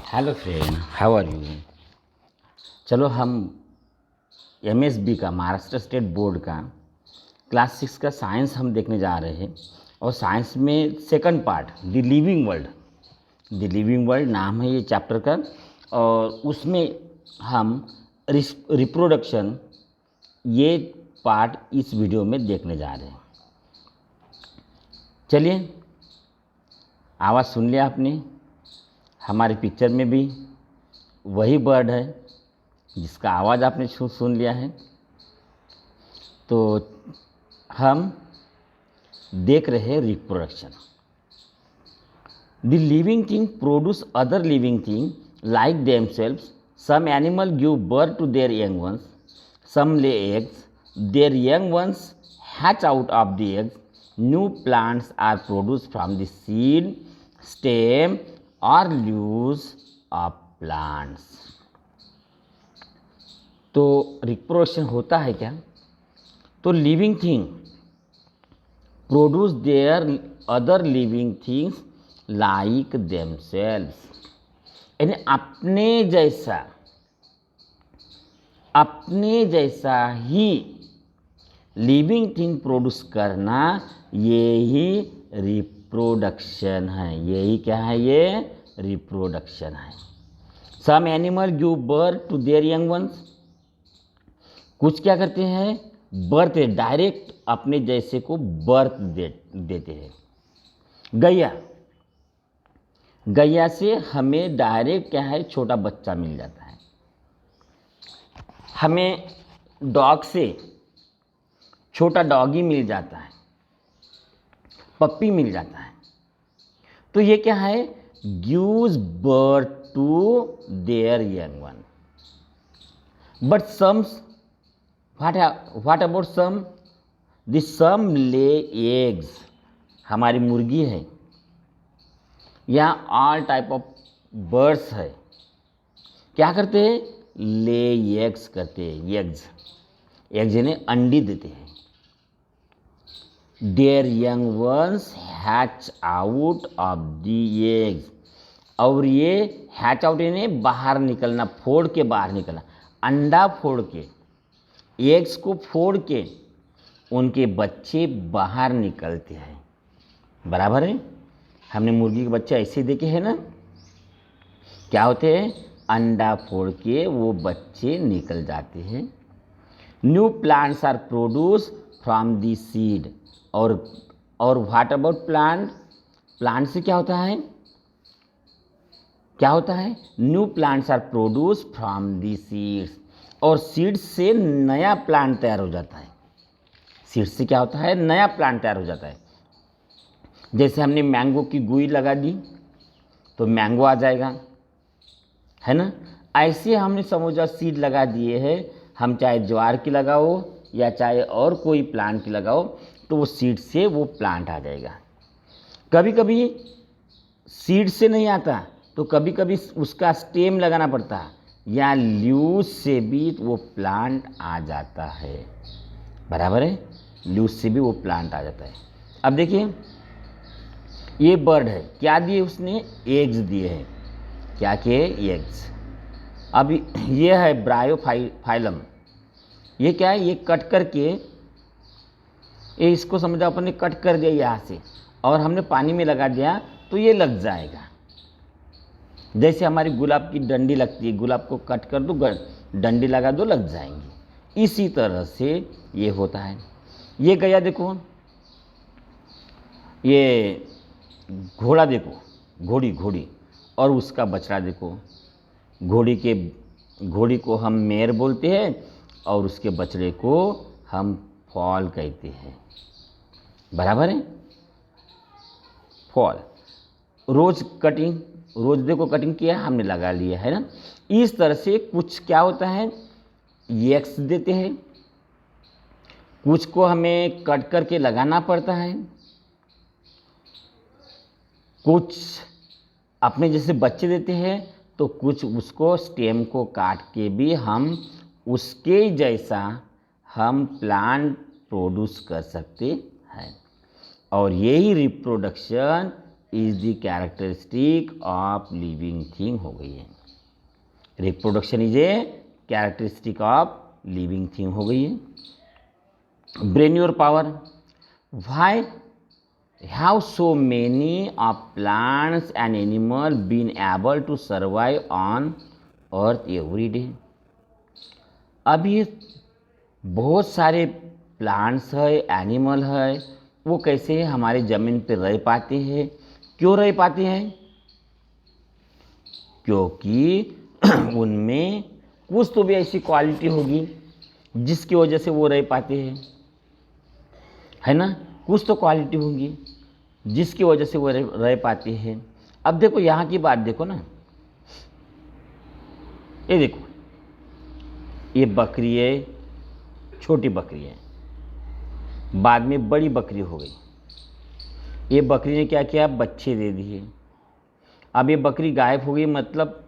Hello friend, how are you. चलो हम MSB का महाराष्ट्र स्टेट बोर्ड का क्लास 6 का साइंस हम देखने जा रहे हैं। और साइंस में second part the living world नाम है ये चैप्टर का। और उसमें हम रिप्रोडक्शन ये पार्ट इस वीडियो में देखने जा रहे हैं। चलिए, आवाज़ सुन लिया आपने। हमारे पिक्चर में भी वही बर्ड है जिसका आवाज़ आपने सुन लिया है। तो हम देख रहे हैं reproduction. The living thing produce other living thing like themselves. Some animal give birth to their young ones, some lay eggs, their young ones hatch out of the eggs. New plants are produced from the seed, stem or leaves of plants. तो reproduction होता है क्या? तो living thing produce their other living things like themselves, यानी अपने जैसा ही living thing produce करना, ये ही रिप्रोडक्शन है। यही क्या है? ये रिप्रोडक्शन है। Some animal give birth to their young ones. कुछ क्या करते हैं? बर्थ, डायरेक्ट अपने जैसे को बर्थ देते हैं। गैया से हमें डायरेक्ट क्या है? छोटा बच्चा मिल जाता है। हमें डॉग से छोटा डॉगी मिल जाता है, पप्पी मिल जाता है। तो ये क्या है? Gives birth to their young one. But some, what about some? The some lay eggs. हमारी मुर्गी है, यहाँ ऑल टाइप ऑफ बर्ड्स है, क्या करते हैं? ले एग्स करते हैं। एग्स यानी अंडी देते हैं। There young once hatch out of the eggs. और ये हैच आउट यानी बाहर निकलना, फोड़ के बाहर निकलना, अंडा फोड़ के, एग्स को फोड़ के उनके बच्चे बाहर निकलते हैं। बराबर है? हमने मुर्गी के बच्चे ऐसे देखे हैं ना, क्या होते हैं? अंडा फोड़ के वो बच्चे निकल जाते हैं। New plants are produce from the seed. और व्हाट अबाउट प्लांट से क्या होता है? New plants are produce from the seeds. और सीड्स से नया प्लांट तैयार हो जाता है। सीड्स से क्या होता है? नया प्लांट तैयार हो जाता है। जैसे हमने मैंगो की गुई लगा दी तो मैंगो आ जाएगा, है ना? ऐसे हमने समझा सीड लगा दिए हैं। हम चाहे ज्वार की लगाओ या चाहे और कोई प्लांट की लगाओ, तो वो सीड से वो प्लांट आ जाएगा। कभी कभी सीड से नहीं आता तो कभी कभी उसका स्टेम लगाना पड़ता है, या लीव्स से भी वो प्लांट आ जाता है। बराबर है? लीव्स से भी वो प्लांट आ जाता है। अब देखिए, ये बर्ड है, क्या दिए उसने? एग्स दिए हैं। क्या किए? एग्स। अब ये है ब्रायोफाइलम। ये क्या है? ये कट करके, ये इसको समझो अपन ने कट कर दिया यहाँ से, और हमने पानी में लगा दिया तो ये लग जाएगा। जैसे हमारी गुलाब की डंडी लगती है, गुलाब को कट कर दो, डंडी लगा दो, लग जाएंगी। इसी तरह से ये होता है। ये गया देखो, ये घोड़ा देखो, घोड़ी, और उसका बछड़ा देखो। घोड़ी को हम मेयर बोलते हैं और उसके बछड़े को हम फॉल कहते हैं। बराबर है? फॉल। रोज देखो कटिंग किया हमने, लगा लिया है ना। इस तरह से कुछ क्या होता है? एक्स देते हैं, कुछ को हमें कट करके लगाना पड़ता है, कुछ अपने जैसे बच्चे देते हैं, तो कुछ उसको स्टेम को काट के भी हम उसके जैसा हम प्लांट प्रोड्यूस कर सकते हैं। और यही reproduction is the characteristic of living thing हो गई है। Reproduction is a characteristic of living thing हो गई है। Brain your power, why have so many of plants and animal been able to survive on earth every day. अब ये बहुत सारे प्लांट्स है, एनिमल है, वो कैसे हमारे ज़मीन पर रह पाते हैं? क्यों रह पाते हैं? क्योंकि उनमें कुछ तो भी ऐसी क्वालिटी होगी जिसकी वजह से वो रह पाते हैं, है ना? कुछ तो क्वालिटी होगी जिसकी वजह से वो रह पाते हैं। अब देखो यहाँ की बात देखो ना, ये देखो, ये बकरी है, छोटी बकरी है, बाद में बड़ी बकरी हो गई। ये बकरी ने क्या किया? बच्चे दे दिए। अब ये बकरी गायब हो गई, मतलब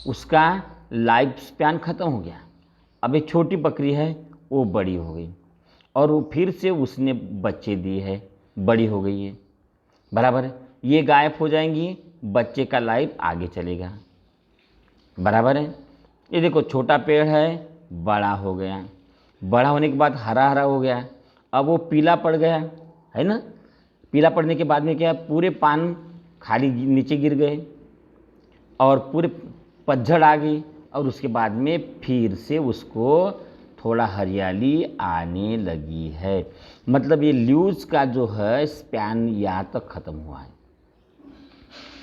उसका लाइफ स्पैन ख़त्म हो गया। अब ये छोटी बकरी है, वो बड़ी हो गई और वो फिर से उसने बच्चे दिए हैं, बड़ी हो गई है, बराबर है। ये गायब हो जाएंगी, बच्चे का लाइफ आगे चलेगा, बराबर है। ये देखो, छोटा पेड़ है, बड़ा हो गया, बड़ा होने के बाद हरा हरा हो गया, अब वो पीला पड़ गया, है ना? पीला पड़ने के बाद में क्या, पूरे पान खाली नीचे गिर गए और पूरे पतझड़ आ गई, और उसके बाद में फिर से उसको थोड़ा हरियाली आने लगी है। मतलब ये लीव्स का जो है स्पैन यहाँ तक ख़त्म हुआ है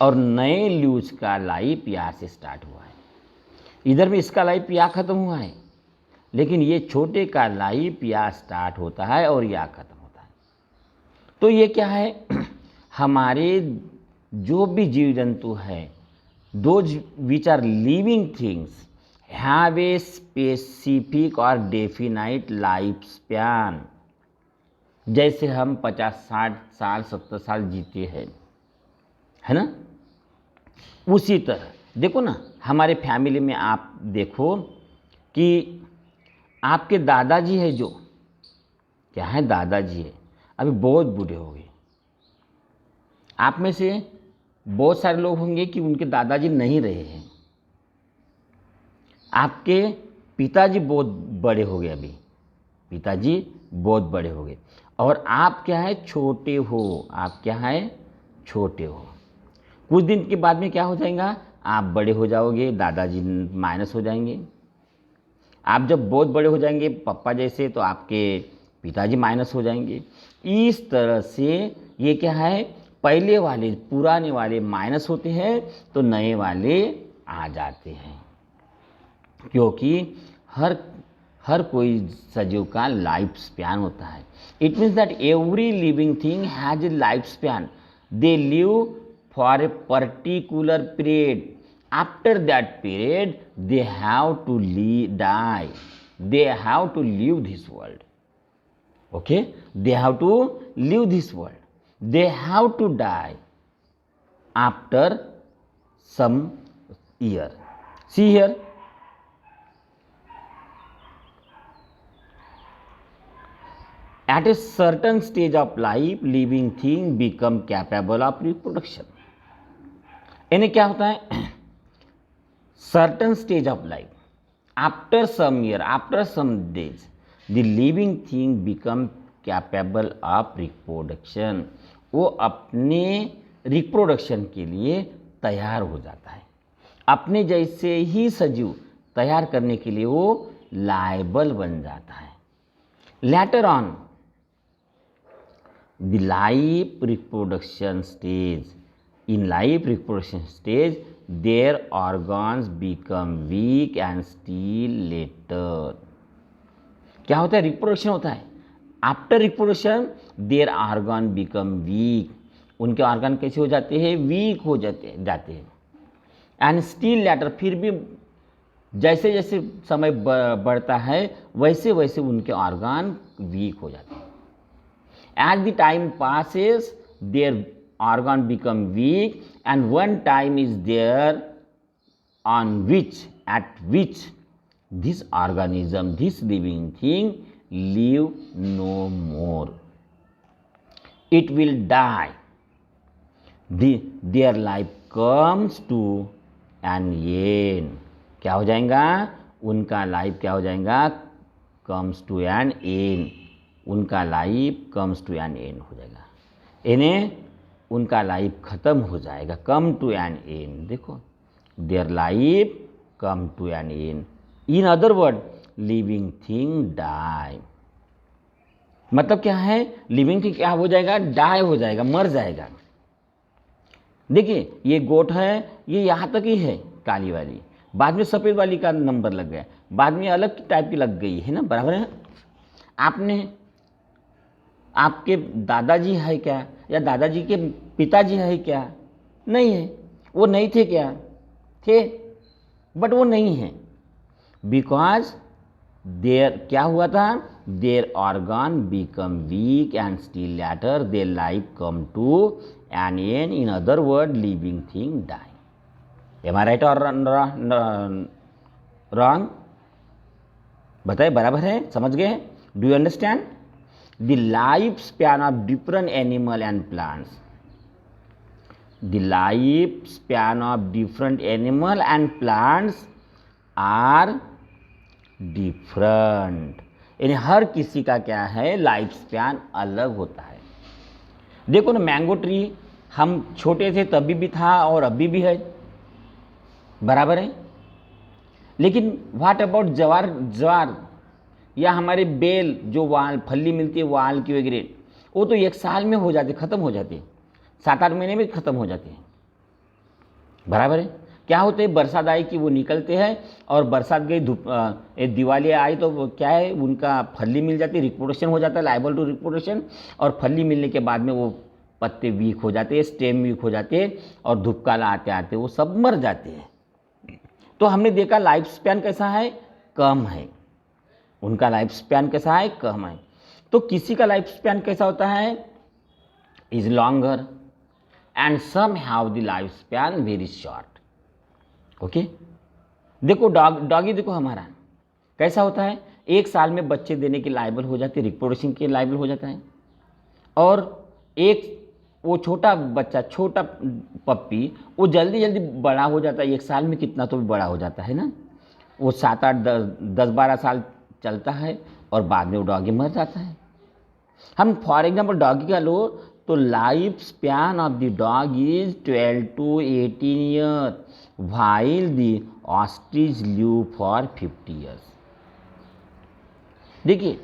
और नए लीव्स का लाइफ यहाँ से स्टार्ट हुआ है। इधर में इसका लाइफ यहाँ ख़त्म हुआ है, लेकिन ये छोटे का लाइफ यहाँ स्टार्ट होता है और यहाँ ख़त्म होता है। तो ये क्या है, हमारे जो भी जीव जंतु है, those which are living things have a specific और डेफिनाइट लाइफ स्पैन। जैसे हम 50-60 साल 70 साल जीते हैं, है ना? उसी तरह देखो ना, हमारे फैमिली में आप देखो कि आपके दादाजी है, जो क्या है, दादाजी है, अभी बहुत बूढ़े हो गए। आप में से बहुत सारे लोग होंगे कि उनके दादाजी नहीं रहे हैं। आपके पिताजी बहुत बड़े हो गए, अभी पिताजी बहुत बड़े हो गए, और आप क्या है, छोटे हो। आप क्या है, छोटे हो। कुछ दिन के बाद में क्या हो जाएगा, आप बड़े हो जाओगे, दादाजी माइनस हो जाएंगे। आप जब बहुत बड़े हो जाएंगे पापा जैसे, तो आपके पिताजी माइनस हो जाएंगे। इस तरह से ये क्या है, पहले वाले पुराने वाले माइनस होते हैं तो नए वाले आ जाते हैं, क्योंकि हर कोई सजीव का लाइफ स्पैन होता है। It means that every living thing has a life span. They live for a particular period. After that period they have to die. They have to leave this world. Okay? They have to leave this world. They have to die after some year. See here. At a certain stage of life, living thing become capable of reproduction. इन्हें क्या होता है, certain stage of life, after some year, after some days, the living thing become capable of reproduction. वो अपने reproduction के लिए तैयार हो जाता है। अपने जैसे ही सजीव तैयार करने के लिए वो लायबल बन जाता है। Later on the life reproduction stage, in life reproduction stage, their organs become weak and still later. क्या होता है, रिप्रोडक्शन होता है। After reproduction their organ become weak. उनके ऑर्गन कैसे हो जाते हैं, वीक हो जाते हैं। एंड स्टिल लेटर, फिर भी जैसे जैसे समय बढ़ता है वैसे वैसे उनके ऑर्गन वीक हो जाते हैं। As the time passes their organ become weak, and one time is there at which this organism, this living thing live no more. It will die. Their life comes to an end. क्या हो जाएगा? उनका life क्या हो जाएगा? Comes to an end. उनका life comes to an end हो जाएगा, इन्हें उनका लाइफ ख़त्म हो जाएगा, कम टू एन एंड। देखो, their life come to an end. In other word, living thing die. मतलब क्या है? लिविंग थिंग क्या हो जाएगा? डाई हो जाएगा, मर जाएगा। देखिए, ये गोट है, ये यहाँ तक ही है काली वाली, बाद में सफ़ेद वाली का नंबर लग गया, बाद में अलग टाइप की लग गई है ना, बराबर है। आपने, आपके दादाजी है क्या, या दादाजी के पिताजी है क्या? नहीं है। वो नहीं थे क्या? थे, बट वो नहीं है। बिकॉज देयर क्या हुआ था? Their organ become weak and still later their life come to an end. In other word, living thing die. Am I right और रॉन्ग? बताइए, बराबर है? समझ गए? Do you understand? The lifespan of different animal and plants. The lifespan of different animal and plants are different. यानी हर किसी का क्या है? लाइफ स्पैन अलग होता है। देखो ना, मैंगो ट्री हम छोटे थे तभी भी था और अभी भी है, बराबर है। लेकिन व्हाट अबाउट ज्वार या हमारे बेल, जो वाल फली मिलती है वाल की वगैरह, वो तो एक साल में हो जाते, ख़त्म हो जाते, 7-8 महीने में ख़त्म हो जाते हैं, बराबर है। क्या होते हैं? बरसात आई कि वो निकलते हैं, और बरसात गई, धूप, दिवाली आई तो क्या है, उनका फली मिल जाती है, रिप्रोडक्शन हो जाता है, लाइबल टू रिप्रोडक्शन। और फली मिलने के बाद में वो पत्ते वीक हो जाते हैं, स्टेम वीक हो जाते हैं, और धूप काला आते आते वो सब मर जाते हैं। तो हमने देखा लाइफ स्पैन कैसा है? कम है। उनका लाइफ स्पैन कैसा है? कम है। तो किसी का लाइफ स्पैन कैसा होता है? Is longer, and some have the life span very short. Okay, देखो डॉगी देखो हमारा कैसा होता है? 1 साल में बच्चे देने के लायबल हो जाते, रिप्रोडक्शन के लायबल हो जाता है। और एक वो छोटा बच्चा, छोटा पप्पी, वो जल्दी जल्दी बड़ा हो जाता है, 1 साल में कितना तो भी बड़ा हो जाता है ना। वो 7-8 10-12 साल चलता है, और बाद में वो डॉगी मर जाता है। हम फॉर एग्जाम्पल डॉगी का लो तो life span of the dog is 12 to 18 year, while the ostrich live for 50 years। देखिए,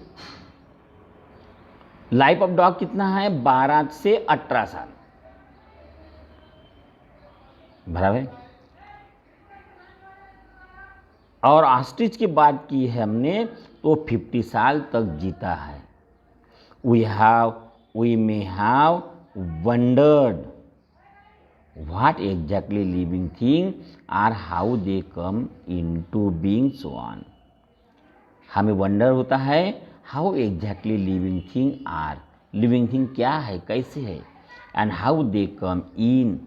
लाइफ ऑफ डॉग कितना है? 12 से 18 साल, बराबर है। और ऑस्ट्रिच की बात की है हमने तो 50 साल तक जीता है। we may have wondered what exactly living thing are, how they come into being, so on। हमें वंडर होता है how exactly living thing are, living thing क्या है, कैसे है, and how they come in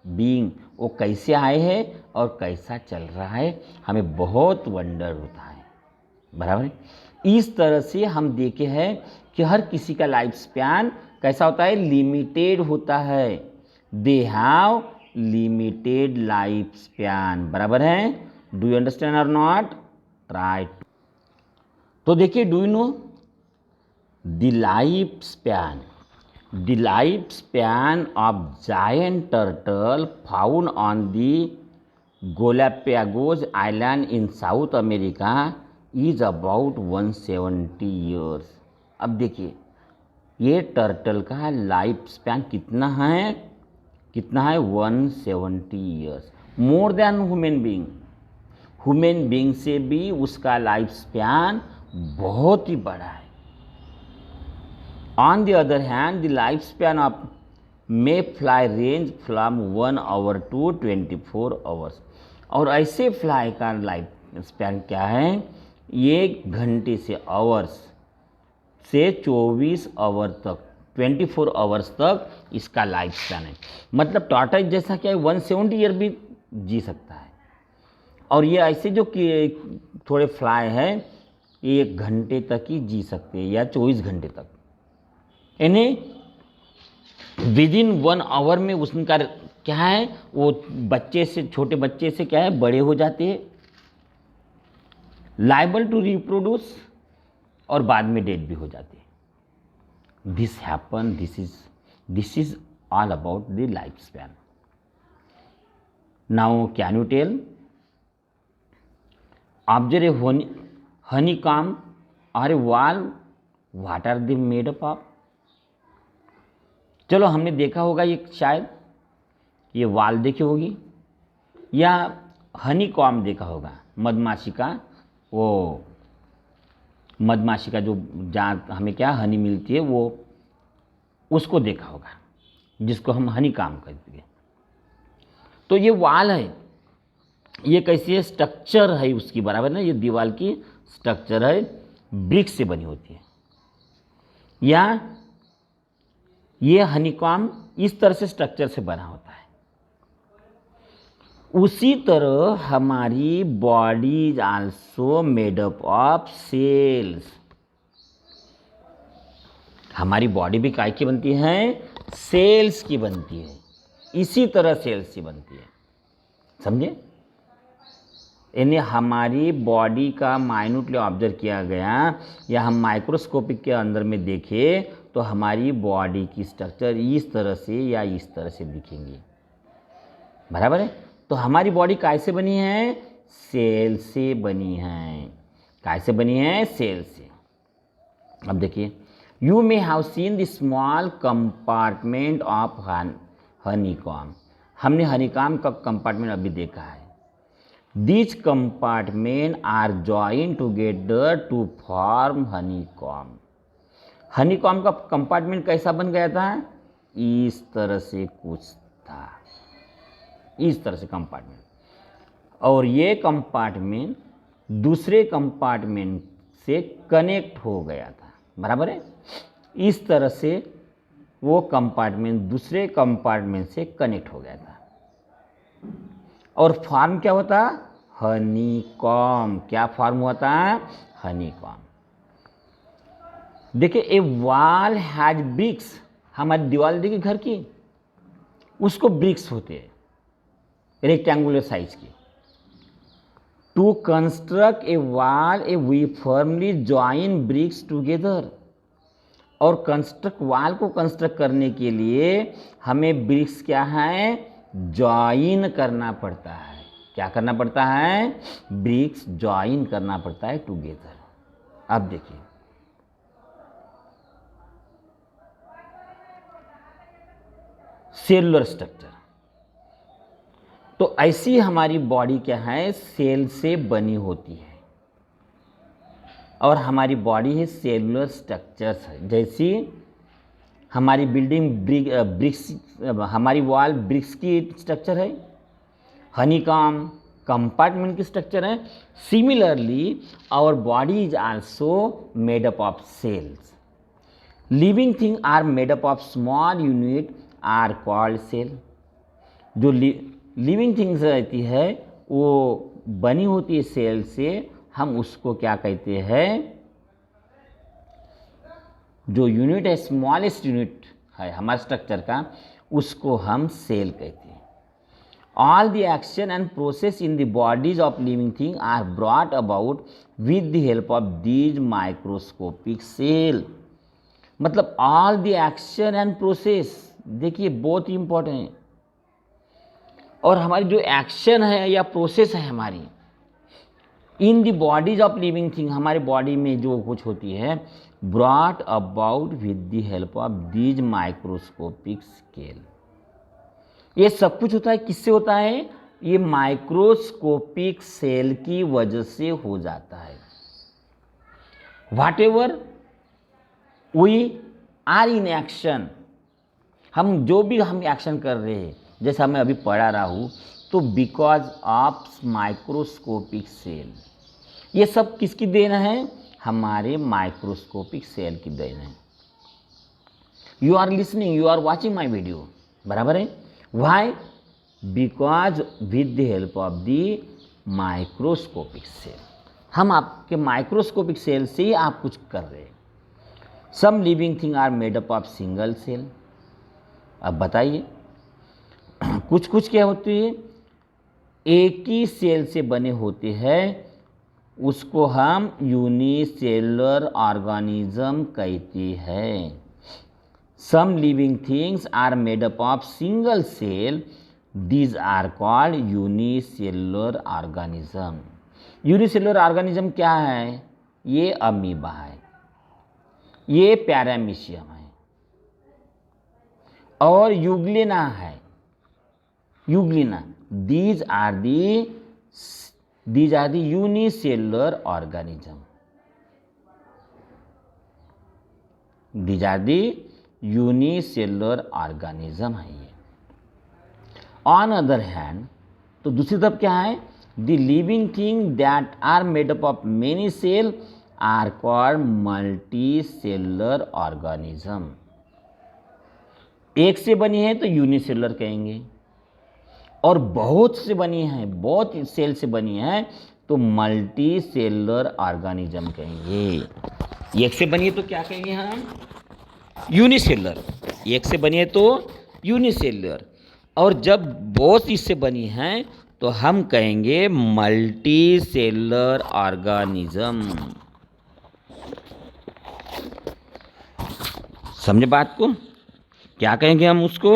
being, वो कैसे आए हैं और कैसा चल रहा है, हमें बहुत वंडर होता है, बराबर है। इस तरह से हम देखे हैं कि हर किसी का लाइफ स्पैन कैसा होता है? लिमिटेड होता है। They have limited life span, बराबर है। Do you understand or not? Try. तो देखिए, do you know the life span, the life span of giant turtle found on the Galapagos island in South America is about 170 years. अब देखिए, ये turtle का life span कितना है? कितना है? 170 years, more than human being. Human being से भी उसका लाइफ स्पैन बहुत ही बड़ा है। On the other hand, the life span of mayfly range from 1 hour to 24 hours. और ऐसे फ्लाई का लाइफ स्पैन क्या है? 1 घंटे से आवर्स से 24 आवर तक, 24 आवर्स तक इसका लाइफ स्पैन है। मतलब टॉर्टोइज जैसा क्या है, 170 ईयर भी जी सकता है। और ये ऐसे जो कि थोड़े फ्लाई है, 1 घंटे तक ही जी सकते हैं या 24 घंटे तक। इन्हें विद इन 1 आवर में उसका क्या है, वो बच्चे से, छोटे बच्चे से क्या है, बड़े हो जाते हैं, लाइबल टू रिप्रोड्यूस, और बाद में डेथ भी हो जाते हैं। This happen, this is all about the life span. Now can you tell, observe honeycomb और valve, what are they made up of? चलो हमने देखा होगा ये, शायद ये वाल देखी होगी या हनीकॉम्ब देखा होगा, मधमाछी का, वो मधमाछी का जो जहाँ हमें क्या हनी मिलती है वो, उसको देखा होगा, जिसको हम हनीकॉम्ब कहते हैं। तो ये वाल है, ये कैसी है, स्ट्रक्चर है उसकी, बराबर ना, ये दीवार की स्ट्रक्चर है, ब्रिक्स से बनी होती है, या ये हनीकॉम्ब इस तरह से स्ट्रक्चर से बना होता है। उसी तरह हमारी body is also made up of cells. हमारी बॉडी भी काय की बनती है, सेल्स की बनती है, इसी तरह सेल्स की बनती है, समझे। यानी हमारी बॉडी का माइन्यूटली ऑब्जर्व किया गया, या हम माइक्रोस्कोपिक के अंदर में देखें तो हमारी बॉडी की स्ट्रक्चर इस तरह से या इस तरह से दिखेंगी, बराबर है। तो हमारी बॉडी कैसे बनी है, सेल से बनी है। कैसे बनी है, सेल से। अब देखिए, you may have seen the small compartment of honeycomb. हमने हनीकॉम्ब का कंपार्टमेंट अभी देखा है। These compartments are joined together to form honeycomb. Honeycomb का कंपार्टमेंट कैसा बन गया था, इस तरह से कुछ था, इस तरह से कंपार्टमेंट, और ये कंपार्टमेंट दूसरे कंपार्टमेंट से कनेक्ट हो गया था, बराबर है। इस तरह से वो कंपार्टमेंट दूसरे कंपार्टमेंट से कनेक्ट हो गया था, और फॉर्म क्या होता, हनीकॉम्ब। क्या फॉर्म हुआ था, हनीकॉम्ब। देखिए, ए वॉल हैज ब्रिक्स। हमारी दीवार देखिए घर की, उसको ब्रिक्स होते हैं, रेक्टेंगुलर साइज की। To construct a wall we firmly join bricks together. और कंस्ट्रक्ट, वॉल को कंस्ट्रक्ट करने के लिए हमें ब्रिक्स क्या है, जॉइन करना पड़ता है। क्या करना पड़ता है, ब्रिक्स जॉइन करना पड़ता है टुगेदर। अब देखिए, सेलुलर स्ट्रक्चर। तो ऐसी हमारी बॉडी क्या है, सेल से बनी होती है, और हमारी बॉडी है सेलुलर स्ट्रक्चर्स है। जैसी हमारी बिल्डिंग ब्रिक्स, हमारी वॉल ब्रिक्स की स्ट्रक्चर है, हनीकॉम्ब कंपार्टमेंट की स्ट्रक्चर है। Similarly our body is also made up of cells. Living thing are made up of small unit are called cell. जो लिविंग थिंग्स रहती है वो बनी होती है सेल से, हम उसको क्या कहते हैं, जो यूनिट है, स्मॉलेस्ट यूनिट है हमारे स्ट्रक्चर का, उसको हम सेल कहते हैं। All the action and process in the bodies of living thing are brought about with the help of these microscopic cell. मतलब all the action and process, देखिए बहुत ही इंपॉर्टेंट है। और हमारी जो एक्शन है या प्रोसेस है हमारी इन the bodies of living thing, हमारे बॉडी में जो कुछ होती है, brought about with the help of these microscopic scale. ये सब कुछ होता है किससे होता है, ये माइक्रोस्कोपिक सेल की वजह से हो जाता है। Whatever we are in action, हम जो भी हम एक्शन कर रहे हैं, जैसा मैं अभी पढ़ा रहा हूँ, तो बिकॉज ऑफ माइक्रोस्कोपिक सेल। ये सब किसकी देन है, हमारे माइक्रोस्कोपिक सेल की देन है। You are listening, you are watching my video, बराबर है। Why, because with the help of the microscopic cell, हम आपके माइक्रोस्कोपिक सेल से ही आप कुछ कर रहे हैं। Some living thing are made up of single cell, अब बताइए कुछ कुछ क्या होती है, एक ही सेल से बने होते हैं, उसको हम यूनिसेलुलर ऑर्गेनिज्म कहते हैं। Some living things are made up of single cell, these are called unicellular organism. Unicellular organism क्या है? ये अमीबा है, ये पैरामीशियम है और यूग्लिना है, euglena. These are the unicellular organism, these are the unicellular organism है ये। ऑन अदर हैंड, तो दूसरी तरफ क्या है? The living thing that are made up of many cell are called multi cellular organism. एक से बनी है तो यूनिसेलुलर कहेंगे, और बहुत से बनी है, बहुत सेल से बनी है तो मल्टी सेलुलर ऑर्गेनिज्म कहेंगे। एक से बनी है तो क्या कहेंगे हम? यूनिसेलुलर। एक से बनी है तो यूनिसेलुलर, और जब बहुत इससे बनी है तो हम कहेंगे मल्टी सेलुलर ऑर्गेनिज्म। समझे बात को? क्या कहेंगे हम उसको?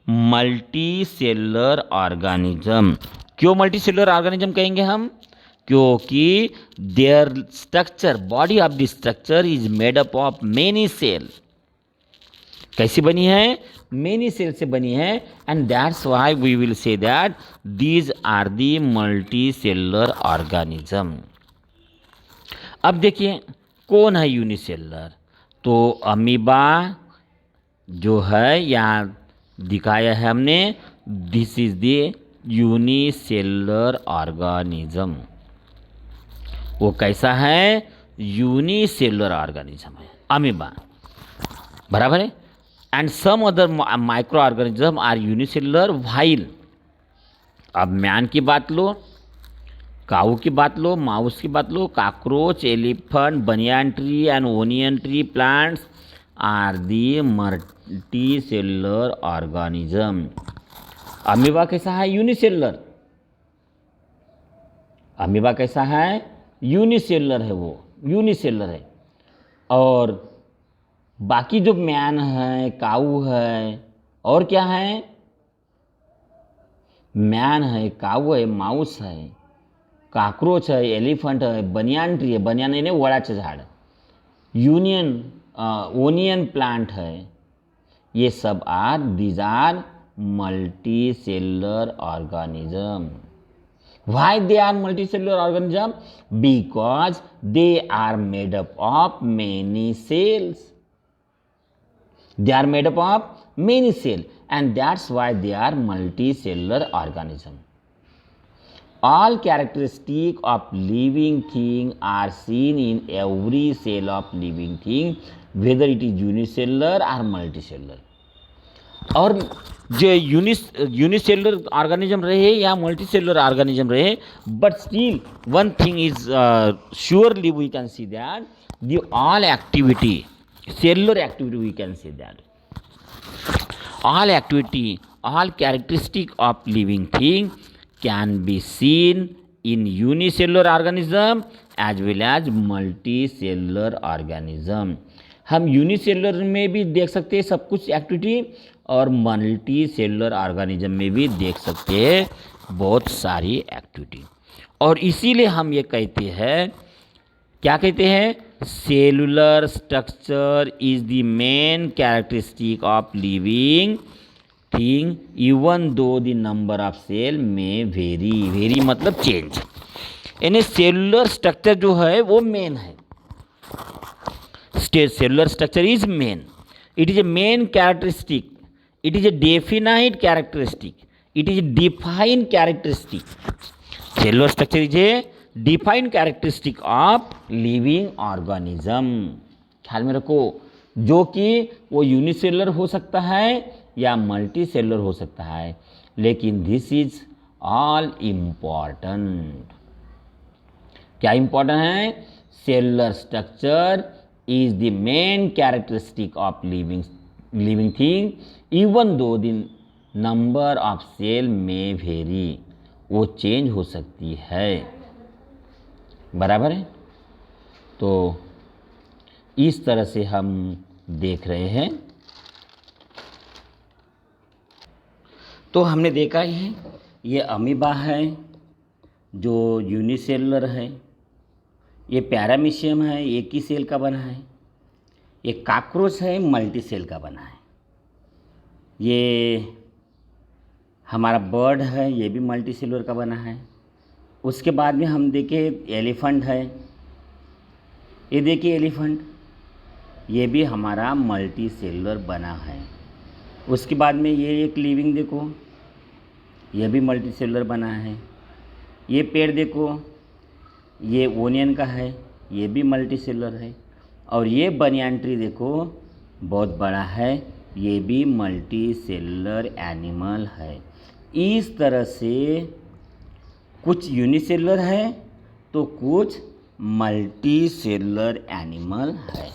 Multi cellular organism. क्यों मल्टी सेलुलर ऑर्गेनिज्म कहेंगे हम? क्योंकि their structure, body of the structure is made up of many cell. कैसी बनी है? मेनी सेल से बनी है, and that's why we will say that these are the multi cellular organism. अब देखिए कौन है यूनिसेलुलर? तो अमीबा जो है यहाँ दिखाया है हमने, this is the unicellular organism. वो कैसा है? यूनिसेलुलर ऑर्गेनिज्म है अमीबा, बराबर है। And some other microorganism are unicellular while. अब मैन की बात लो, काऊ की बात लो, माउस की बात लो, cockroach, elephant, banyan tree and onion tree plants are the multi cellular organism. Amoeba कैसा है? यूनिसेलुलर। अमीबा कैसा है? यूनिसेलुलर है, वो यूनिसेलुलर है। और बाकी जो मैन है, काऊ है, और क्या है? मैन है, काऊ है, माउस है, कॉकरोच है, एलिफेंट है, बनियान ट्री है, बनियान यानी वडाचं झाड, ओनियन प्लांट है, ये सब these are multi cellular organism. Why they are multicellular organism? Because they are made up of many cells. They are made up of many cells, and that's why they are multicellular organism. All characteristics of living thing are seen in every cell of living thing, whether it is unicellular or multicellular. और जो unicellular organism रहे या multicellular organism रहे, but still one thing is surely we can see that the all activity, cellular activity, we can see that all activity, all characteristic of living thing can be seen in unicellular organism as well as multicellular organism. हम unicellular में भी देख सकते हैं सब कुछ activity, और multi cellular organism में भी देख सकते हैं बहुत सारी एक्टिविटी। और इसीलिए हम ये कहते हैं, क्या कहते हैं? Cellular structure is the main characteristic of living thing even though the number of cell में वेरी। वेरी मतलब चेंज, यानी सेलुलर स्ट्रक्चर जो है वो मेन है। Cellular structure is main, it is a main characteristic, it is a definite characteristic, it is a defined characteristic. Cellular structure is a defined characteristic of living organism. ख्याल में रखो, जो कि वो यूनिसेलुलर हो सकता है या मल्टी सेलुलर हो सकता है, लेकिन दिस इज ऑल इम्पॉर्टेंट। क्या इम्पॉर्टेंट है? Cellular structure is the main characteristic of living living thing even दो दिन नंबर ऑफ सेल में वेरी, वो चेंज हो सकती है। बराबर है। तो इस तरह से हम देख रहे हैं। तो हमने देखा ही है, ये अमीबा है जो यूनिसेलुलर है, ये पैरामीशियम है एक ही सेल का बना है, ये कॉकरोच है मल्टी सेल का बना है, ये हमारा बर्ड है ये भी मल्टी सेलुलर का बना है। उसके बाद में हम देखें एलिफेंट है, ये देखिए एलिफेंट, ये भी हमारा मल्टी सेलुलर बना है। उसके बाद में ये एक लिविंग देखो, ये भी मल्टी सेलुलर बना है। ये पेड़ देखो, ये ओनियन का है, ये भी मल्टी सेलुलर है। और ये बनियान ट्री देखो बहुत बड़ा है, ये भी मल्टी सेलुलर एनिमल है। इस तरह से कुछ यूनिसेलुलर है तो कुछ मल्टी सेलुलर एनिमल है,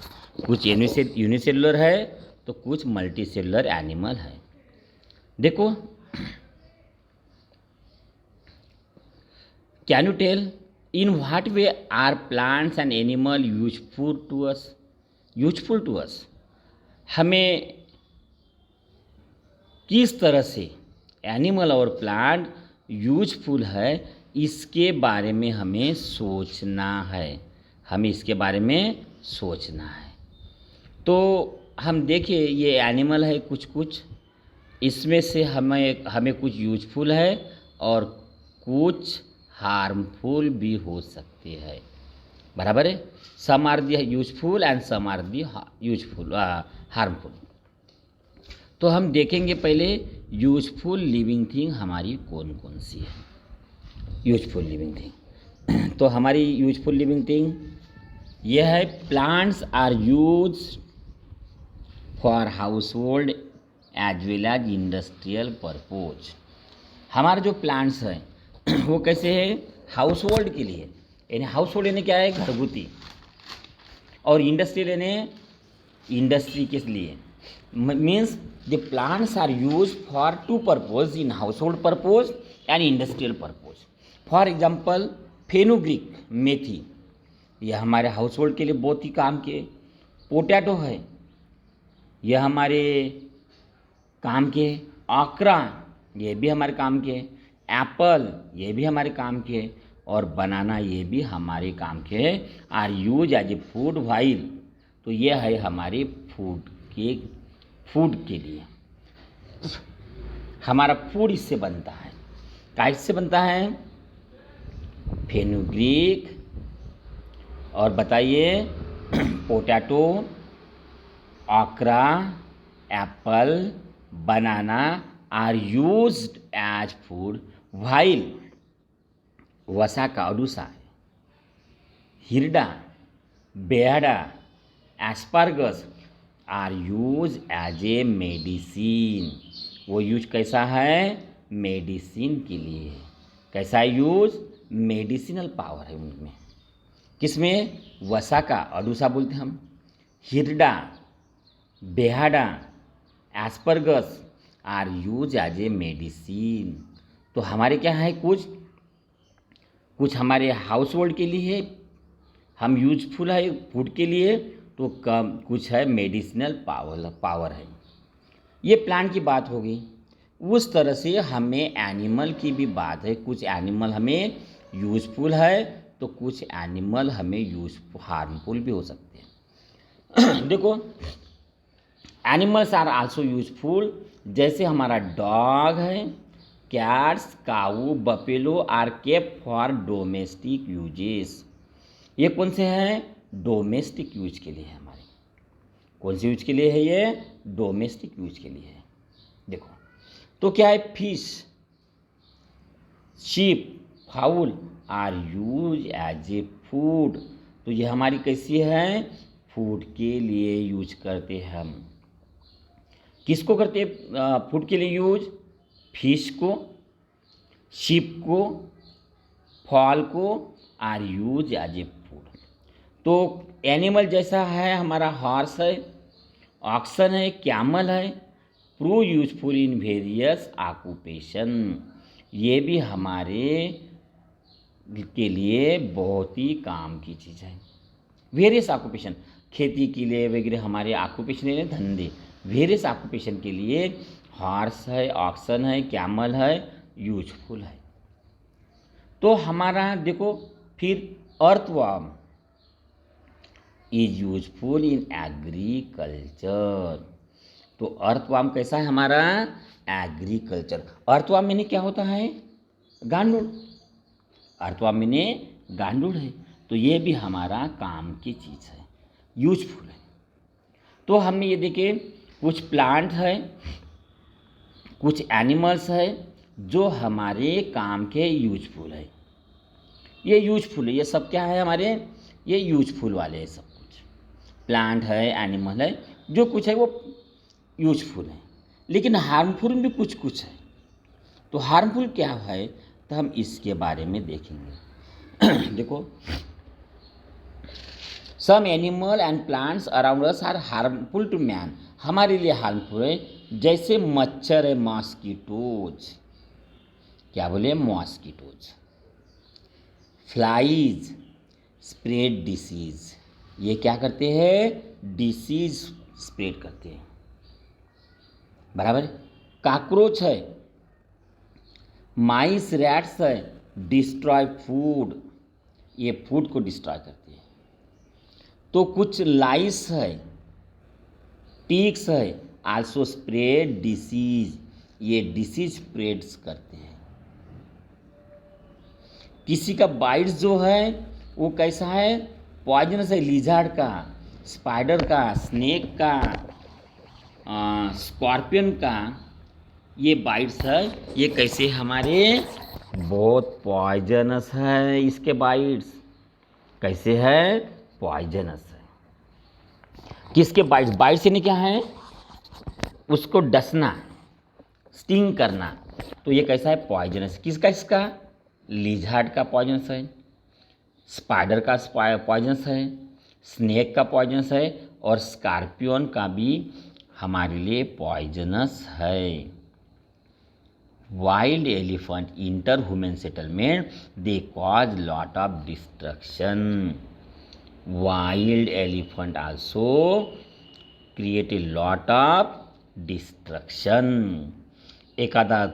कुछ यूनिसेलुलर है तो कुछ मल्टी सेलुलर एनिमल है। देखो, can you tell in what way are plants and animal useful to us? Useful to us, हमें किस तरह से एनिमल और प्लांट यूजफुल है इसके बारे में हमें सोचना है, हमें इसके बारे में सोचना है। तो हम देखिए ये एनिमल है कुछ कुछ, इसमें से हमें कुछ यूजफुल है और कुछ हार्मफुल भी हो सकते हैं। बराबर है। Some are the useful and some are the harmful. तो हम देखेंगे पहले यूजफुल लिविंग थिंग हमारी कौन कौन सी है। यूजफुल लिविंग थिंग तो हमारी यूजफुल लिविंग थिंग ये है, plants are use for household as well as industrial purpose. हमारे जो प्लांट्स हैं वो कैसे है, हाउस होल्ड के लिए, यानी हाउस होल्ड यानी क्या है, घरगुती, और इंडस्ट्रियल यानी इंडस्ट्री के लिए। Means the plants are use for two purpose, in household purpose and industrial purpose. For example fenugreek मेथी, यह हमारे हाउस होल्ड के लिए बहुत ही काम के। पोटैटो है, यह हमारे काम के। आकरा, ये भी हमारे काम के। एप्पल, ये भी हमारे काम के। और बनाना, ये भी हमारे काम के। Are use as a food while, तो ये है हमारे फूड के लिए। हमारा फूड इससे बनता है। क्या इससे बनता है, फेनुग्रीक, और बताइए potato, okra, apple, banana are used as food while वसा का अडूसा, हिरडा, बेहड़ा, asparagus are use as a medicine. वो यूज कैसा है, मेडिसिन के लिए। कैसा यूज, मेडिसिनल पावर है उनमें। किसमें, वसा का अडूसा बोलते हैं हम, हिरडा, बेहाडा, asparagus are use as a medicine. तो हमारे क्या है, कुछ हमारे हाउस होल्ड के लिए है, हम यूजफुल है फूड के लिए, तो कम कुछ है मेडिसिनल पावर है। ये प्लांट की बात होगी। उस तरह से हमें एनिमल की भी बात है। कुछ एनिमल हमें यूजफुल है तो कुछ एनिमल हमें हार्मफुल भी हो सकते हैं। देखो, एनिमल्स आर आल्सो यूजफुल, जैसे हमारा डॉग है, cats, cow, buffalo are kept for domestic uses. ये कौन से हैं, डोमेस्टिक यूज के लिए है हमारे। कौन से यूज के लिए है, ये डोमेस्टिक यूज के लिए है। देखो, तो क्या है, fish, sheep, fowl are use as a food. तो ये हमारी कैसी है, फूड के लिए यूज करते हैं हम। किसको करते हैं फूड के लिए यूज, फिश को, शीप को, फॉल को are use as a food. तो एनिमल जैसा है हमारा हॉर्स है ऑक्सन है, कैमल है, prove useful in various occupation. ये भी हमारे के लिए बहुत ही काम की चीज़ है। वेरियस ऑक्यूपेशन, खेती के लिए वगैरह हमारे ऑक्यूपेशन है, धंधे, वेरियस ऑक्यूपेशन के लिए हॉर्स है, ऑक्सन है, कैमल है, यूजफुल है। तो हमारा देखो फिर earthworm is useful in agriculture. तो अर्थवर्म कैसा है हमारा? एग्रीकल्चर। अर्थवर्म में क्या होता है? गांडूड़। अर्थवर्म में गांडूड़ है, तो ये भी हमारा काम की चीज़ है, यूजफुल है। तो हमने ये देखे कुछ प्लांट है, कुछ एनिमल्स है जो हमारे काम के यूजफुल है। ये यूजफुल है, ये सब क्या है हमारे? ये यूजफुल वाले है। सब कुछ प्लांट है, एनिमल है, जो कुछ है वो यूजफुल है। लेकिन हार्मफुल भी कुछ कुछ है। तो हार्मफुल क्या है, तो हम इसके बारे में देखेंगे। देखो, some animal and plants around us are harmful to man. हमारे लिए हार्मफुल है, जैसे मच्छर है, मॉस्किटोज। क्या बोले? मॉस्किटोज। Flies spread disease. ये क्या करते हैं? डिसीज स्प्रेड करते हैं, बराबर। काकरोच है, माइस, रैट्स है, डिस्ट्रॉय फूड। ये फूड को डिस्ट्रॉय करते हैं। तो कुछ लाइस है, टिक्स है, आल्सो स्प्रेड डिसीज। ये डिसीज स्प्रेड्स करते हैं। किसी का बाइट्स जो है वो कैसा है? पॉइजनस है। लिजर्ड का, स्पाइडर का, स्नेक का, स्कॉर्पियन का ये बाइट्स है, ये कैसे हमारे? बहुत पॉइजनस है। इसके बाइट्स कैसे है? पॉइजनस है। किसके बाइट्स? बाइट से नहीं क्या है? उसको डसना, स्टिंग करना। तो ये कैसा है? पॉइजनस। किसका? इसका लिजर्ड का पॉइजनस है, स्पाइडर का पॉइजनस है, स्नेक का पॉइजनस है, और स्कॉर्पियन का भी हमारे लिए पॉइजनस है। Wild elephant inter human settlement, they cause lot of destruction. Wild elephant also create a lot of destruction. एक आधा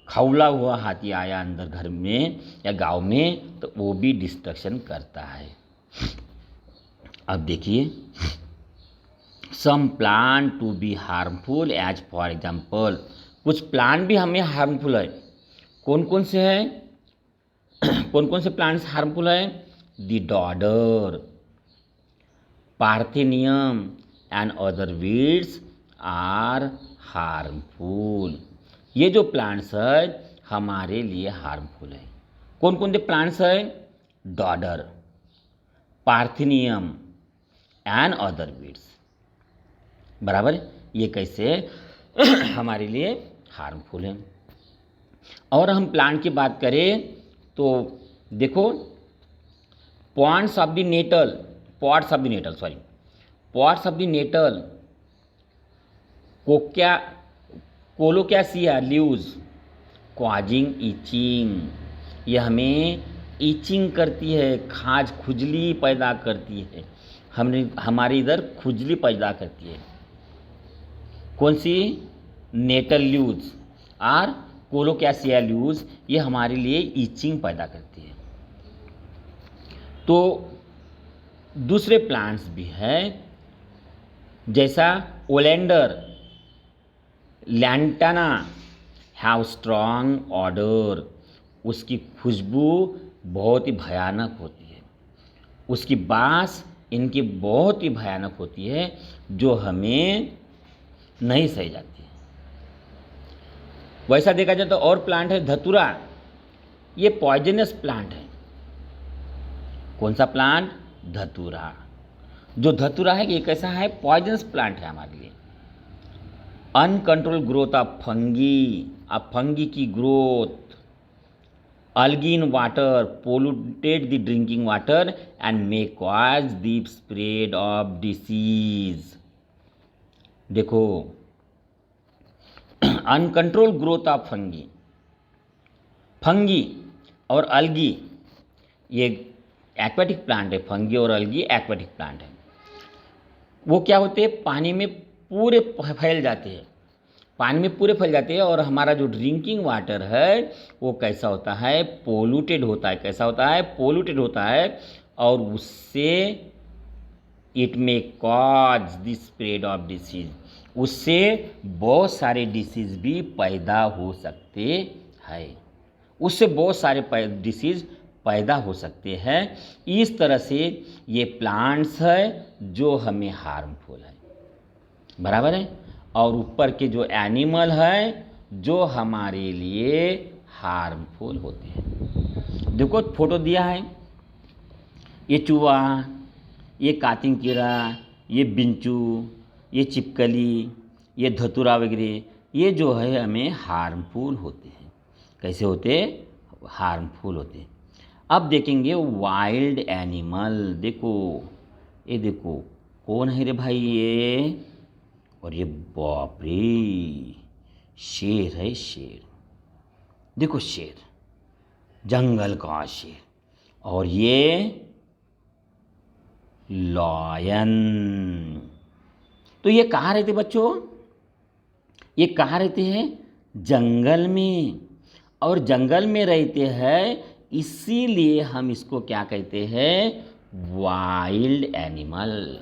खौला हुआ हाथी आया अंदर घर में या गांव में, तो वो भी डिस्ट्रक्शन करता है। अब देखिए, some plant to be harmful as for example, कुछ प्लांट भी हमें हार्मफुल है। कौन कौन से हैं? कौन कौन से प्लांट्स हार्मफुल है? The dodder, parthenium and other weeds are harmful. ये जो प्लांट्स है हमारे लिए हार्मफुल है। कौन कौन से प्लांट्स है? डॉडर, पार्थेनियम एंड अदर वीड्स, बराबर। ये कैसे हमारे लिए हार्मफुल है। और हम प्लांट की बात करें तो देखो, pots of the nettle, pots of the nettle, sorry, pots of the nettle, कोक्या, कोलोकैसिया लीव्स कॉजिंग इचिंग। ये हमें इचिंग करती है, खाज, खुजली पैदा करती है। हमारे इधर खुजली पैदा करती है। कौन सी? नेटल लीव्स और कोलोकैसिया लीव्स, ये हमारे लिए इचिंग पैदा करती है। तो दूसरे प्लांट्स भी हैं, जैसा ओलेंडर, लैंटाना हैव स्ट्रॉन्ग ऑडर। उसकी खुशबू बहुत ही भयानक होती है। उसकी बास इनकी बहुत ही भयानक होती है, जो हमें नहीं सही जाती है। वैसा देखा जाए तो और प्लांट है धतूरा। ये पॉइजनस प्लांट है। कौन सा प्लांट? धतूरा। जो धतूरा है ये कैसा है? पॉइजनस प्लांट है हमारे लिए। अनकंट्रोल ग्रोथ ऑफ फंगी, अब फंगी की growth, algae in water polluted the drinking water and may cause the spread of disease. देखो, uncontrol growth of fungi, fungi और अलगी, ये एक्वेटिक प्लांट है। फंगी और अलगी एक्वेटिक प्लांट है। वो क्या होते हैं, पानी में पूरे फैल जाते हैं, पानी में पूरे फैल जाते हैं। और हमारा जो ड्रिंकिंग वाटर है वो कैसा होता है, पोल्यूटेड होता है। कैसा होता है, पोल्यूटेड होता है। और उससे it may cause the spread of disease, उससे बहुत सारे डिसीज भी पैदा हो सकते हैं। उससे बहुत सारे डिसीज पैदा हो सकते हैं। इस तरह से ये प्लांट्स है जो हमें हार्मफुल है, बराबर है। और ऊपर के जो एनिमल है जो हमारे लिए हार्मफुल होते हैं। देखो फोटो दिया है, ये चूहा, ये कातिंग कीड़ा, ये बिंचू, ये चिपकली, ये धतूरा वगैरह, ये जो है हमें हार्मफुल होते हैं। कैसे होते, हार्मफुल होते हैं। अब देखेंगे वाइल्ड एनिमल। देखो, ये देखो कौन है रे भाई ये, और ये बाप रे, शेर है, शेर। देखो शेर, जंगल का शेर। और ये लॉयन। तो ये कहाँ रहते बच्चों, ये कहाँ रहते हैं, जंगल में। और जंगल में रहते हैं, इसीलिए हम इसको क्या कहते हैं, वाइल्ड एनिमल।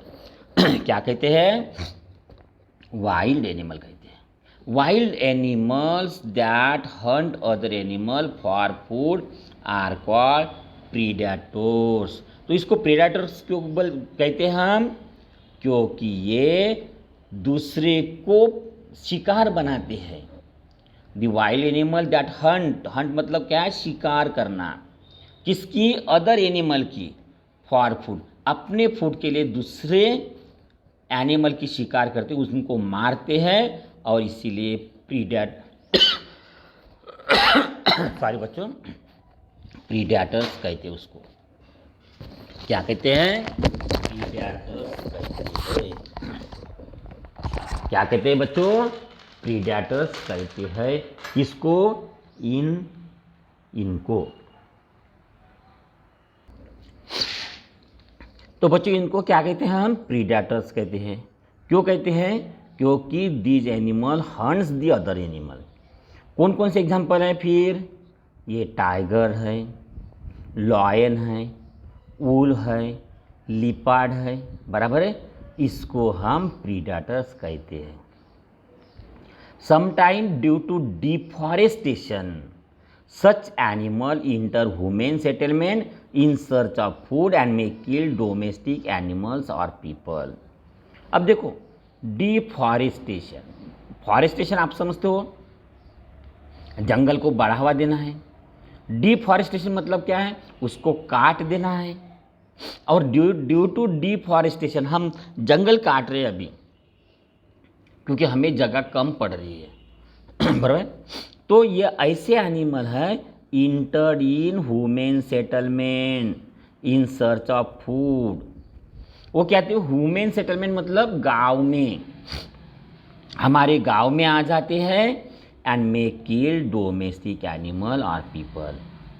क्या कहते हैं, वाइल्ड एनिमल कहते हैं। Wild animals that hunt other animal for food are called predators. तो इसको प्रीडेटर्स क्यों कहते हैं हम, क्योंकि ये दूसरे को शिकार बनाते हैं। The wild animal that Hunt, Hunt मतलब क्या है, शिकार करना। किसकी, अदर एनिमल की, फॉर फूड, अपने फूड के लिए दूसरे एनिमल की शिकार करते, उनको मारते हैं। और इसीलिए सॉरी बच्चों, प्रीडेटर्स कहते हैं उसको। क्या कहते हैं, प्रीडेटर्स कहते हैं। क्या कहते हैं बच्चों, प्रीडेटर्स कहते हैं। किसको, इनको। तो बच्चों इनको क्या कहते हैं हम, प्रीडेटर्स कहते हैं। क्यों कहते हैं, क्योंकि these animal hunts the other animal. कौन कौन से एग्जाम्पल हैं फिर, ये टाइगर है, लॉयन है, वूल है, लिपार्ड है, बराबर है। इसको हम प्रीडेटर्स कहते हैं। Sometime due to deforestation such animal enter human settlement in search of food and may kill domestic animals or people। अब देखो डिफॉरेस्टेशन, फॉरेस्टेशन आप समझते हो, जंगल को बढ़ावा देना है। डिफॉरेस्टेशन मतलब क्या है, उसको काट देना है। और ड्यू टू डिफॉरेस्टेशन हम जंगल काट रहे हैं अभी, क्योंकि हमें जगह कम पड़ रही है, बराबर। तो ये ऐसे एनिमल है entered in human settlement in search of food. वो कहते हैं ह्यूमन सेटलमेंट मतलब गांव में, हमारे गांव में आ जाते हैं। And may kill domestic animal और पीपल।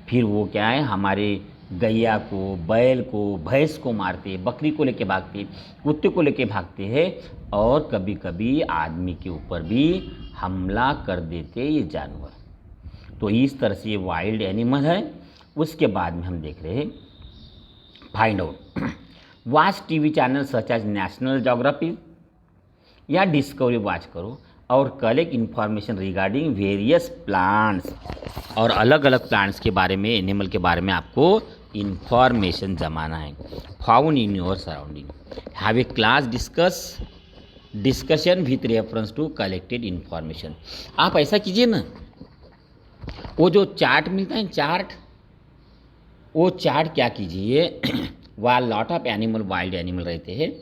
फिर वो क्या है, हमारे गैया को, बैल को, भैंस को मारते, बकरी को लेके भागते, कुत्ते को लेके भागते हैं। और कभी कभी आदमी के ऊपर भी हमला कर देते ये जानवर। तो इस तरह से ये वाइल्ड एनिमल है। उसके बाद में हम देख रहे हैं find out. Watch TV channel such as national geography या डिस्कवरी वॉच करो और collect information regarding various plants. और अलग अलग प्लांट्स के बारे में, एनिमल के बारे में आपको इन्फॉर्मेशन जमाना है। Found in your surrounding, have a class discussion with reference to collected information. आप ऐसा कीजिए ना, वो जो चार्ट मिलता है चार्ट, वो चार्ट क्या कीजिए, वहाँ lot of animal, wild animal रहते हैं,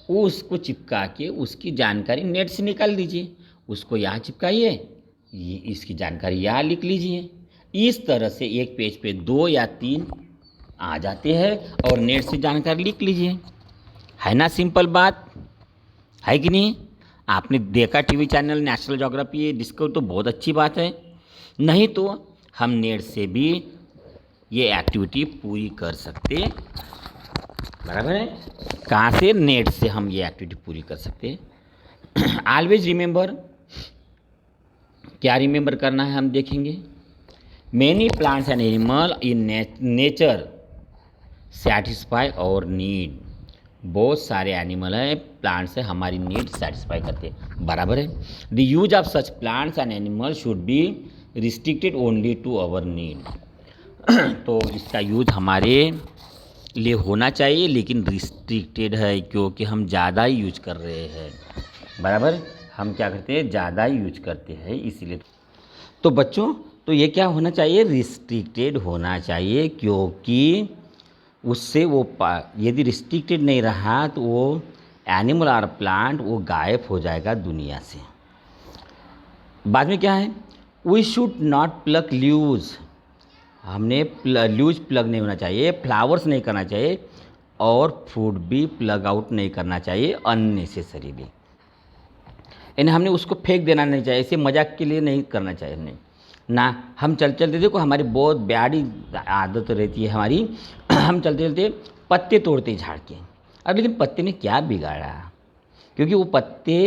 वो उसको चिपका के उसकी जानकारी नेट से निकाल दीजिए। उसको यहाँ चिपकाइए, ये इसकी जानकारी यहाँ लिख लीजिए। इस तरह से एक पेज पे 2 या 3 आ जाते हैं और नेट से जानकारी लिख लीजिए। है ना सिंपल बात, है कि नहीं। आपने देखा TV channel national geography discover तो बहुत अच्छी बात है, नहीं तो हम नेट से भी ये एक्टिविटी पूरी कर सकते, बराबर है। कहाँ से? नेट से हम ये एक्टिविटी पूरी कर सकते। ऑलवेज रिमेंबर, क्या रिमेंबर करना है हम देखेंगे। Many plants and animal in nature satisfy और नीड। बहुत सारे एनिमल हैं, प्लांट्स है, हमारी नीड सेटिस्फाई करते हैं, बराबर है। The use of such plants and animal should be restricted only to our need. तो इसका यूज हमारे लिए होना चाहिए, लेकिन रिस्ट्रिक्टेड है, क्योंकि हम ज़्यादा ही यूज कर रहे हैं, बराबर। हम क्या करते हैं? ज़्यादा ही यूज करते हैं, इसीलिए। तो बच्चों, तो ये क्या होना चाहिए? रिस्ट्रिक्टेड होना चाहिए, क्योंकि उससे वो यदि रिस्ट्रिक्टेड नहीं रहा तो वो एनिमल और प्लांट वो गायब हो जाएगा दुनिया से। बाद में क्या है? We should not pluck leaves. हमने लीव्स प्लग नहीं होना चाहिए, फ्लावर्स नहीं करना चाहिए, और फ्रूट भी प्लग आउट नहीं करना चाहिए अननेसेसरीली। यानी हमने उसको फेंक देना नहीं चाहिए, इसे मजाक के लिए नहीं करना चाहिए हमने ना। हम चलते देखो, हमारी बहुत बैडी आदत रहती है हमारी, हम चलते चलते पत्ते तोड़ते झाड़ के। अब लेकिन पत्ते ने क्या बिगाड़ा? क्योंकि वो पत्ते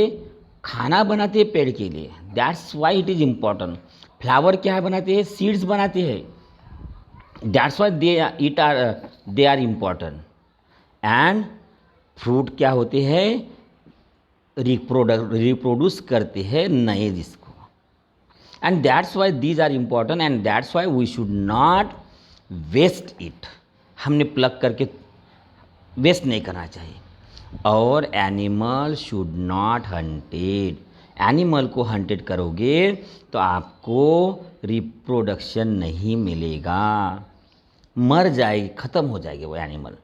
खाना बनाते हैं पेड़ के लिए, that's why it is important. Flower क्या बनाते हैं? सीड्स बनाते हैं, that's why they are important. And fruit क्या होते हैं? रिप्रोड्यूस करते हैं नए जिसको। And that's why these are important, and that's why we should not waste it. हमने प्लग करके वेस्ट नहीं करना चाहिए। और animal should not hunted. Animal को हंटेड करोगे तो आपको रिप्रोडक्शन नहीं मिलेगा, मर जाएगी, ख़त्म हो जाएगी वो एनिमल।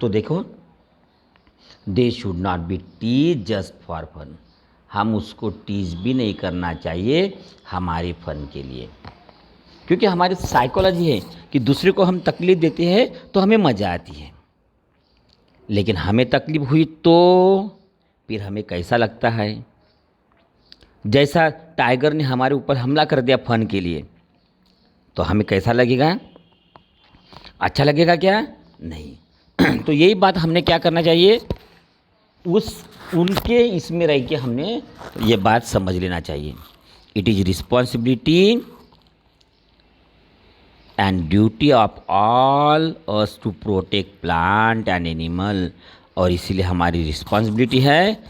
तो देखो, they should not be tease just for fun. हम उसको टीज भी नहीं करना चाहिए हमारे फन के लिए, क्योंकि हमारी साइकोलॉजी है कि दूसरे को हम तकलीफ़ देते हैं तो हमें मज़ा आती है, लेकिन हमें तकलीफ़ हुई तो फिर हमें कैसा लगता है? जैसा टाइगर ने हमारे ऊपर हमला कर दिया फन के लिए, तो हमें कैसा लगेगा? अच्छा लगेगा क्या? नहीं। तो यही बात हमने क्या करना चाहिए? उनके इसमें रह के हमने ये बात समझ लेना चाहिए। It is responsibility and duty of all us to protect plant and animal. और इसीलिए हमारी रिस्पॉन्सिबिलिटी है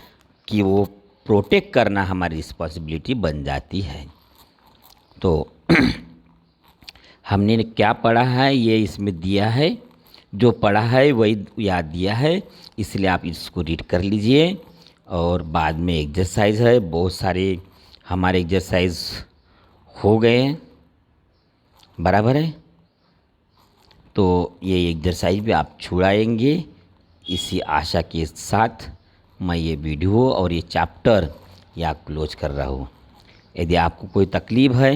कि वो प्रोटेक्ट करना हमारी रिस्पॉन्सिबिलिटी बन जाती है। तो हमने क्या पढ़ा है ये इसमें दिया है, जो पढ़ा है वही याद दिया है, इसलिए आप इसको रीड कर लीजिए। और बाद में एक्सरसाइज है, बहुत सारे हमारे एक्सरसाइज हो गए हैं, बराबर है। तो ये एक्सरसाइज भी आप छुड़ाएंगे, इसी आशा के साथ मैं ये वीडियो और ये चैप्टर या क्लोज कर रहा हूँ। यदि आपको कोई तकलीफ़ है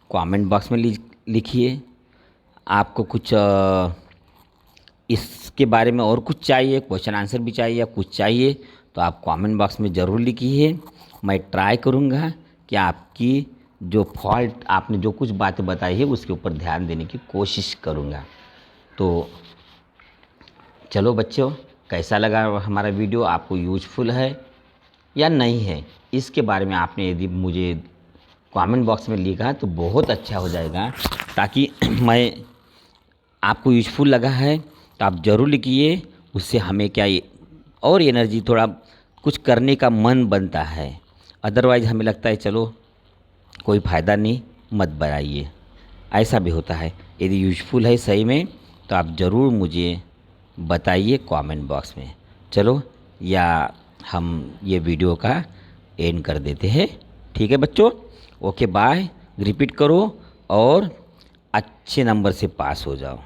कमेंट बॉक्स में लिखिए। आपको कुछ इसके बारे में और कुछ चाहिए, क्वेश्चन आंसर भी चाहिए या कुछ चाहिए, तो आप कमेंट बॉक्स में ज़रूर लिखिए। मैं ट्राई करूँगा कि आपकी जो फॉल्ट, आपने जो कुछ बातें बताई है उसके ऊपर ध्यान देने की कोशिश करूँगा। तो चलो बच्चों, कैसा लगा हमारा वीडियो? आपको यूजफुल है या नहीं है, इसके बारे में आपने यदि मुझे कमेंट बॉक्स में लिखा तो बहुत अच्छा हो जाएगा, ताकि मैं आपको यूजफुल लगा है तो आप ज़रूर लिखिए। उससे हमें क्या और एनर्जी, थोड़ा कुछ करने का मन बनता है। अदरवाइज़ हमें लगता है चलो कोई फ़ायदा नहीं, मत बनाइए, ऐसा भी होता है। यदि यूजफुल है सही में तो आप ज़रूर मुझे बताइए कमेंट बॉक्स में। चलो, या हम ये वीडियो का एंड कर देते हैं, ठीक है बच्चों? Okay bye. रिपीट करो और अच्छे नंबर से पास हो जाओ।